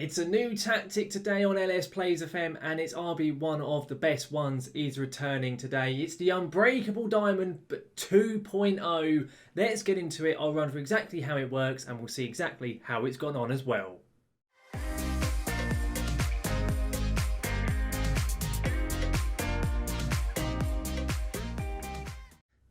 It's a new tactic today on LS Plays FM, and it's RB one of the best ones is returning today. It's the Unbreakable Diamond, but 2.0. Let's get into it. I'll run through exactly how it works, and we'll see exactly how it's gone on as well.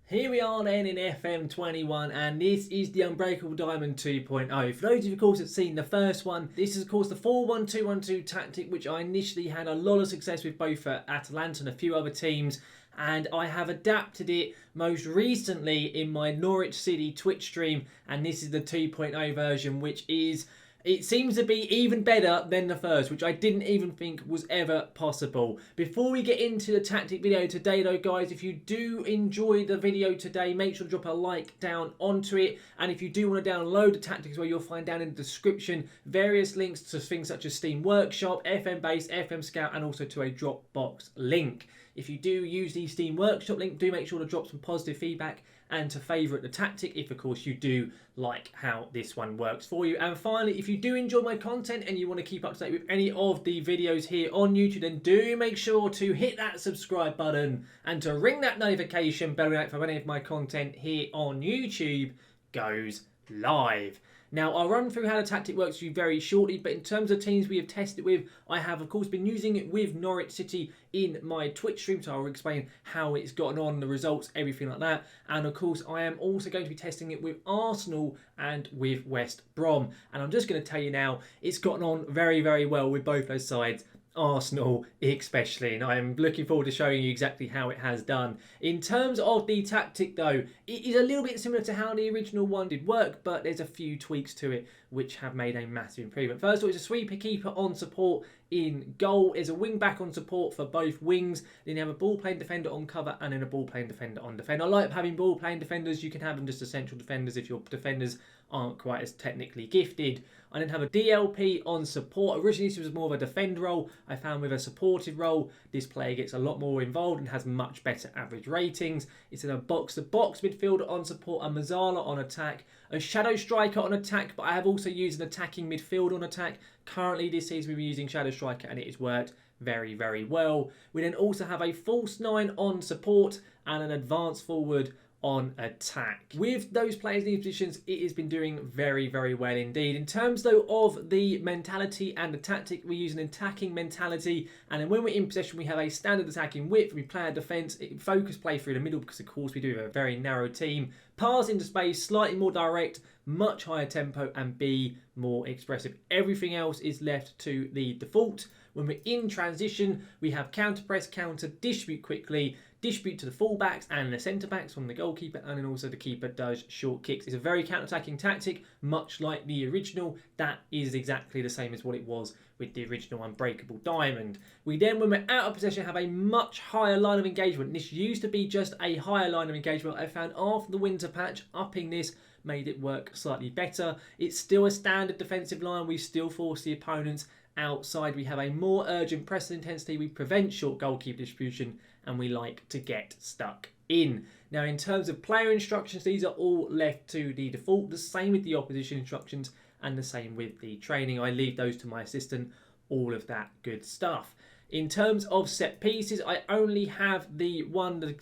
Here we are then in FM21, and this is the Unbreakable Diamond 2.0. For those of you, of course, that have seen the first one, this is, of course, the 4-1-2-1-2 tactic, which I initially had a lot of success with both at Atalanta and a few other teams, and I have adapted it most recently in my Norwich City Twitch stream, and this is the 2.0 version, which is... it seems to be even better than the first, which I didn't even think was ever possible. Before we get into the tactic video today though, guys, if you do enjoy the video today, make sure to drop a like down onto it. And if you do want to download the tactics, well, you'll find down in the description various links to things such as Steam Workshop, FM Base, FM Scout, and also to a Dropbox link. If you do use the Steam Workshop link, do make sure to drop some positive feedback and to favourite the tactic if, of course, you do like how this one works for you. And finally, if you do enjoy my content and you want to keep up to date with any of the videos here on YouTube, then do make sure to hit that subscribe button and to ring that notification bell for any of my content here on YouTube goes live. Now, I'll run through how the tactic works for you very shortly, but in terms of teams we have tested with, I have, of course, been using it with Norwich City in my Twitch stream, so I'll explain how it's gotten on, the results, everything like that. And, of course, I am also going to be testing it with Arsenal and with West Brom. And I'm just going to tell you now, it's gotten on very, very well with both those sides. Arsenal especially, and I am looking forward to showing you exactly how it has done. In terms of the tactic though, it is a little bit similar to how the original one did work, but there's a few tweaks to it which have made a massive improvement. First of all, it's a sweeper keeper on support in goal. Is a wing back on support for both wings. Then you have a ball playing defender on cover and then a ball playing defender on defend. I like having ball playing defenders. You can have them just as central defenders if your defenders aren't quite as technically gifted. I then have a DLP on support. Originally this was more of a defend role. I found with a supported role, this player gets a lot more involved and has much better average ratings. It's in a box-to-box midfielder on support, a Mazzala on attack, a shadow striker on attack, but I have also used an attacking midfield on attack. Currently this season we've been using shadow striker and it has worked very, very well. We then also have a false 9 on support and an advanced forward on attack. With those players in these positions, it has been doing very, very well indeed. In terms though of the mentality and the tactic, we use an attacking mentality, and then when we're in possession we have a standard attacking width. We play our defence, focus play through the middle because of course we do have a very narrow team. Pass into space, slightly more direct, much higher tempo, and be more expressive. Everything else is left to the default. When we're in transition, we have counter press, counter, distribute quickly, distribute to the fullbacks and the centre-backs from the goalkeeper, and then also the keeper does short kicks. It's a very counter-attacking tactic, much like the original. That is exactly the same as what it was with the original Unbreakable Diamond. We then, when we're out of possession, have a much higher line of engagement. This used to be just a higher line of engagement. I found after the winter patch, upping this made it work slightly better. It's still a standard defensive line. We still force the opponents outside. We have a more urgent press intensity. We prevent short goalkeeper distribution, and we like to get stuck in. Now, in terms of player instructions, these are all left to the default. The same with the opposition instructions and the same with the training. I leave those to my assistant, all of that good stuff. In terms of set pieces, I only have the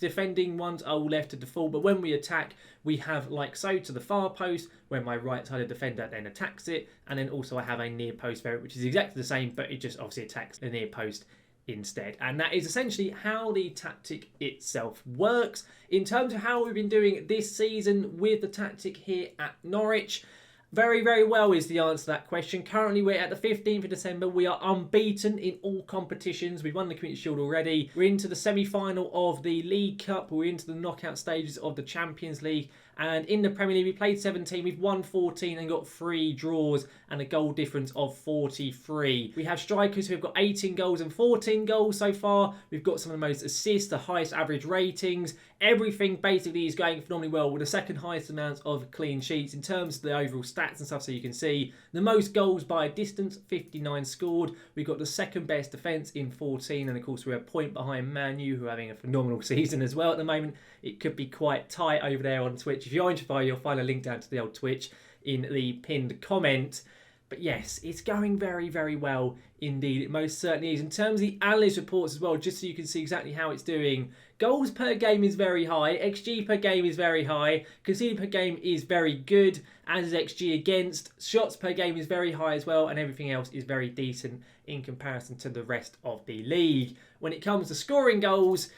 defending ones are all left to default, but when we attack, we have like so to the far post, where my right-sided defender then attacks it, and then also I have a near post variant, which is exactly the same, but it just obviously attacks the near post instead. And that is essentially how the tactic itself works. In terms of how we've been doing this season with the tactic here at Norwich, very, very well is the answer to that question. Currently, we're at the 15th of December. We are unbeaten in all competitions. We've won the Community Shield already. We're into the semi-final of the League Cup. We're into the knockout stages of the Champions League. And in the Premier League, we played 17. We've won 14 and got 3 draws and a goal difference of 43. We have strikers who have got 18 goals and 14 goals so far. We've got some of the most assists, the highest average ratings. Everything basically is going phenomenally well with the second highest amount of clean sheets in terms of the overall stats and stuff. So you can see the most goals by a distance, 59 scored. We've got the second best defence in 14. And of course, we're a point behind Man U, who are having a phenomenal season as well at the moment. It could be quite tight over there on Twitch. If you're interested, you'll find a link down to the old Twitch in the pinned comment. But yes, it's going very, very well indeed. It most certainly is. In terms of the analyst reports as well, just so you can see exactly how it's doing, goals per game is very high, XG per game is very high, conceded per game is very good, as is XG against, shots per game is very high as well, and everything else is very decent in comparison to the rest of the league. When it comes to scoring goals,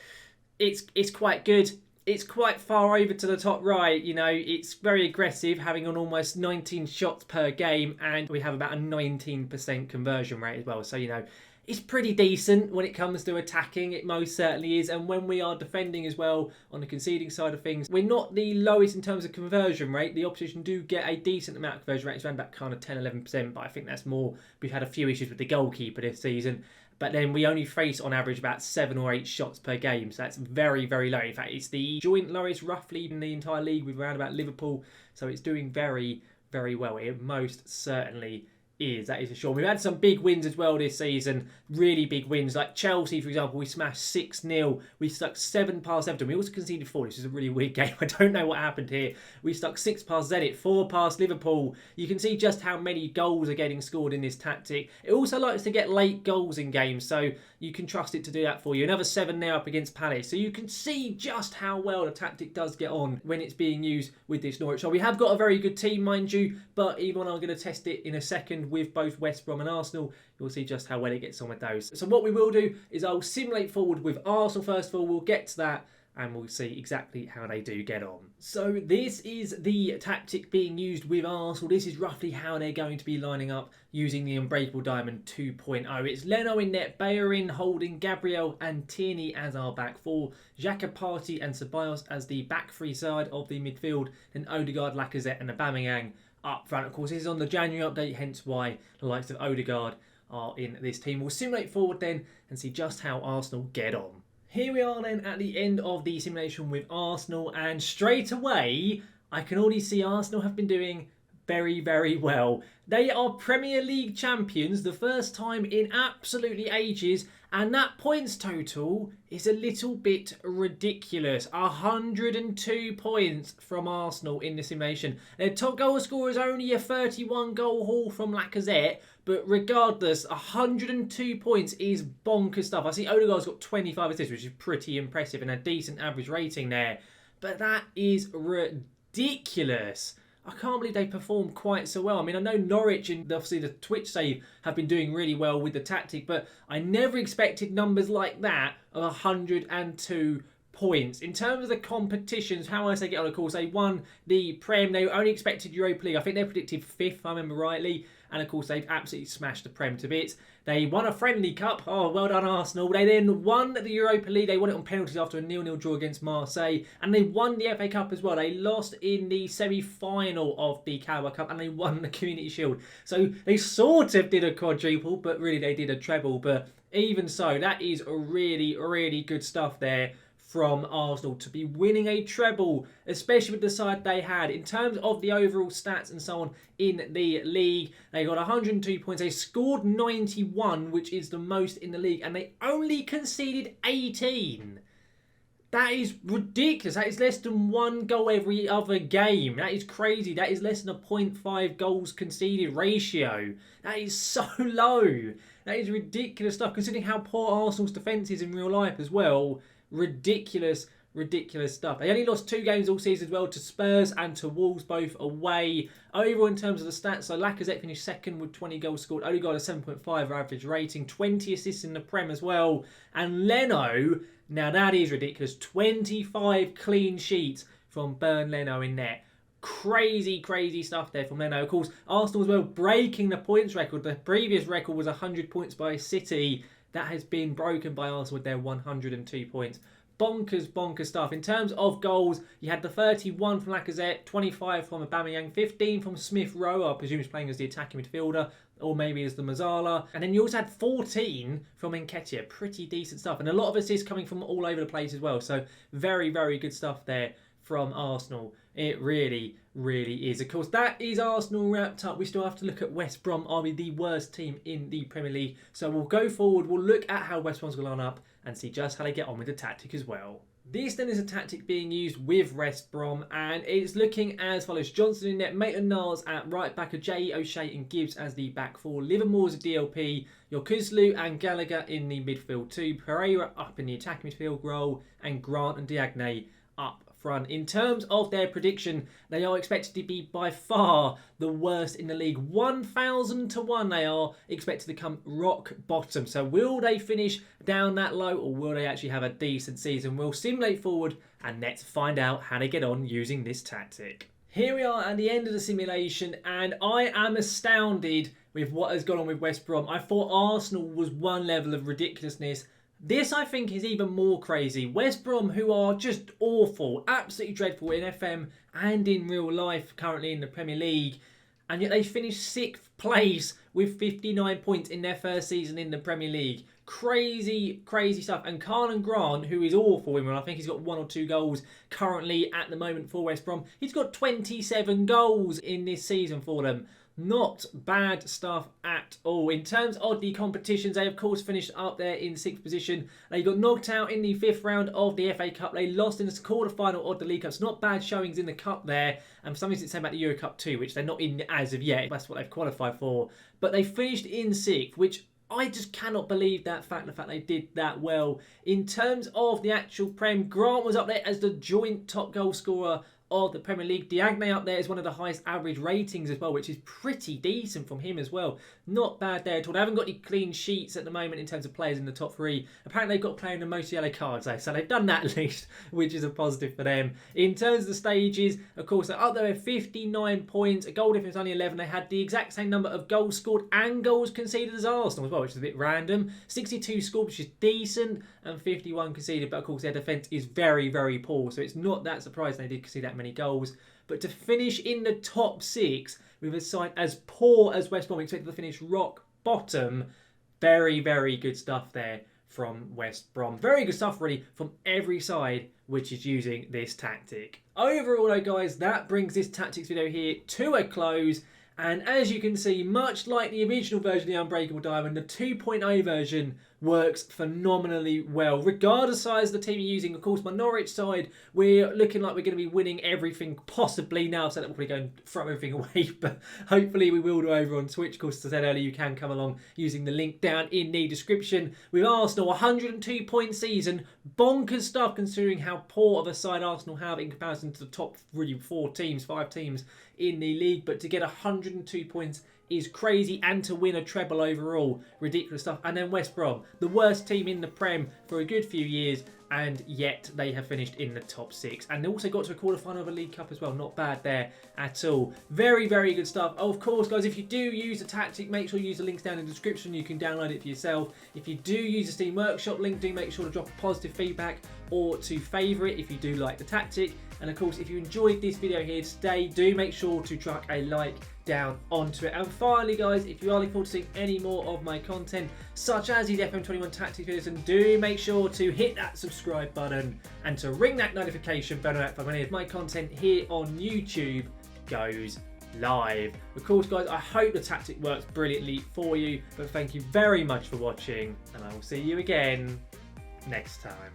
it's quite good. It's quite far over to the top right, you know, it's very aggressive, having on almost 19 shots per game, and we have about a 19% conversion rate as well. So, you know, it's pretty decent when it comes to attacking, it most certainly is. And when we are defending as well, on the conceding side of things, we're not the lowest in terms of conversion rate. The opposition do get a decent amount of conversion rate, it's around about kind of 10-11%, but I think that's more, we've had a few issues with the goalkeeper this season. But then we only face on average about 7 or 8 shots per game. So that's very, very low. In fact, it's the joint lowest roughly in the entire league with around about Liverpool. So it's doing very, very well. It most certainly is, that is for sure. We've had some big wins as well this season, really big wins. Like Chelsea, for example, we smashed 6-0. We stuck 7 past Everton. We also conceded 4. This is a really weird game. I don't know what happened here. We stuck 6 past Zenit, 4 past Liverpool. You can see just how many goals are getting scored in this tactic. It also likes to get late goals in games, so you can trust it to do that for you. Another 7 now up against Palace. So you can see just how well the tactic does get on when it's being used with this Norwich. So we have got a very good team, mind you, but even when I'm going to test it in a second with both West Brom and Arsenal, you'll see just how well it gets on with those. So what we will do is I'll simulate forward with Arsenal first of all. We'll get to that and we'll see exactly how they do get on. So this is the tactic being used with Arsenal. This is roughly how they're going to be lining up using the Unbreakable Diamond 2.0. It's Leno in net, Bellerin, Holding, Gabriel and Tierney as our back four, Xhaka, Partey and Ceballos as the back three side of the midfield, then Odegaard, Lacazette and Aubameyang up front. Of course, this is on the January update, hence why the likes of Odegaard are in this team. We'll simulate forward then and see just how Arsenal get on. Here we are then at the end of the simulation with Arsenal, and straight away I can already see Arsenal have been doing very, very well. They are Premier League champions, the first time in absolutely ages, and that points total is a little bit ridiculous. 102 points from Arsenal in the simulation. Their top goal scorer is only a 31 goal haul from Lacazette, but regardless, 102 points is bonkers stuff. I see Odegaard's got 25 assists, which is pretty impressive and a decent average rating there, but that is ridiculous. I can't believe they performed quite so well. I mean, I know Norwich and obviously the Twitch save have been doing really well with the tactic, but I never expected numbers like that of 102 points. In terms of the competitions, how else they get on, of course, they won the Prem. They only expected Europa League. I think they predicted 5th, if I remember rightly. And of course, they've absolutely smashed the Prem to bits. They won a friendly cup. Oh, well done, Arsenal. They then won the Europa League. They won it on penalties after a 0-0 draw against Marseille. And they won the FA Cup as well. They lost in the semi-final of the Carabao Cup. And they won the Community Shield. So they sort of did a quadruple, but really they did a treble. But even so, that is really, really good stuff there from Arsenal to be winning a treble, especially with the side they had. In terms of the overall stats and so on in the league, they got 102 points. They scored 91, which is the most in the league, and they only conceded 18. That is ridiculous. That is less than 1 goal every other game. That is crazy. That is less than a 0.5 goals conceded ratio. That is so low. That is ridiculous stuff, considering how poor Arsenal's defence is in real life as well. Ridiculous stuff. They only lost 2 games all season as well, to Spurs and to Wolves, both away. Overall, in terms of the stats, so Lacazette finished second with 20 goals scored. Odegaard a 7.5 average rating, 20 assists in the Prem as well. And Leno, now that is ridiculous, 25 clean sheets from Bernd Leno in net. Crazy stuff there from Leno. Of course, Arsenal as well breaking the points record. The previous record was 100 points by City. That has been broken by Arsenal with their 102 points. Bonkers stuff. In terms of goals, you had the 31 from Lacazette, 25 from Aubameyang, 15 from Smith Rowe, I presume he's playing as the attacking midfielder, or maybe as the Mazzala. And then you also had 14 from Nketiah. Pretty decent stuff. And a lot of assists coming from all over the place as well. So very good stuff there from Arsenal. It really is. Of course, that is Arsenal wrapped up. We still have to look at West Brom. Are we the worst team in the Premier League? So we'll go forward. We'll look at how West Brom's going to line up and see just how they get on with the tactic as well. This then is a tactic being used with West Brom, and it's looking as follows. Johnson in net, Maitland-Niles at right back, Ajayi, O'Shea and Gibbs as the back four, Livermore as a DLP, Yokuzlu and Gallagher in the midfield two, Pereira up in the attacking midfield role, and Grant and Diagne up front. In terms of their prediction, they are expected to be by far the worst in the league. 1,000 to 1 they are expected to come rock bottom. So will they finish down that low, or will they actually have a decent season? We'll simulate forward and let's find out how they get on using this tactic. Here we are at the end of the simulation, and I am astounded with what has gone on with West Brom. I thought Arsenal was one level of ridiculousness. This, I think, is even more crazy. West Brom, who are just awful, absolutely dreadful in FM and in real life, currently in the Premier League, and yet they finished 6th place with 59 points in their first season in the Premier League. Crazy, crazy stuff. And Carlan Grant, who is awful in, I think he's got 1 or 2 goals currently at the moment for West Brom. He's got 27 goals in this season for them. Not bad stuff at all. In terms of the competitions, they of course finished up there in 6th position. They got knocked out in the 5th round of the FA Cup. They lost in the quarter-final of the League Cup. So not bad showings in the Cup there. And for some reason it's saying about the Euro Cup too, which they're not in as of yet. That's what they've qualified for. But they finished in 6th, which I just cannot believe the fact they did that well. In terms of the actual Prem, Grant was up there as the joint top goal scorer of the Premier League. Diagne up there is one of the highest average ratings as well, which is pretty decent from him as well. Not bad there at all. They haven't got any clean sheets at the moment in terms of players in the top 3. Apparently they've got playing the most yellow cards though, so they've done that at least, which is a positive for them. In terms of the stages, of course, they're up there with 59 points, a goal difference only 11. They had the exact same number of goals scored and goals conceded as Arsenal as well, which is a bit random. 62 scored, which is decent, and 51 conceded, but of course their defence is very, very poor, so it's not that surprising they did concede that many goals. But to finish in the top 6 with a side as poor as West Brom, expected to finish rock bottom, very, very good stuff there from West Brom. Very good stuff really from every side which is using this tactic. Overall though guys, that brings this tactics video here to a close. And as you can see, much like the original version of the Unbreakable Diamond, the 2.0 version works phenomenally well. Regardless of size of the team you're using, of course, my Norwich side, we're looking like we're going to be winning everything possibly now. So that we'll probably go and throw everything away, but hopefully we will do over on Twitch. Of course, as I said earlier, you can come along using the link down in the description. With Arsenal, 102 point season, bonkers stuff considering how poor of a side Arsenal have in comparison to the top really 5 teams in the league. But to get 102 points is crazy, and to win a treble overall, ridiculous stuff. And then West Brom, the worst team in the Prem for a good few years, and yet they have finished in the top 6. And they also got to a quarter-final of a League Cup as well. Not bad there at all. Very, very good stuff. Of course, guys, if you do use a tactic, make sure you use the links down in the description. You can download it for yourself. If you do use the Steam Workshop link, do make sure to drop a positive feedback or to favourite if you do like the tactic. And of course, if you enjoyed this video here today, do make sure to chuck a like down onto it. And finally, guys, if you are looking forward to seeing any more of my content, such as these FM21 Tactic videos, and do make sure to hit that subscribe button and to ring that notification bell for when any of my content here on YouTube goes live. Of course, guys, I hope the tactic works brilliantly for you, but thank you very much for watching, and I will see you again next time.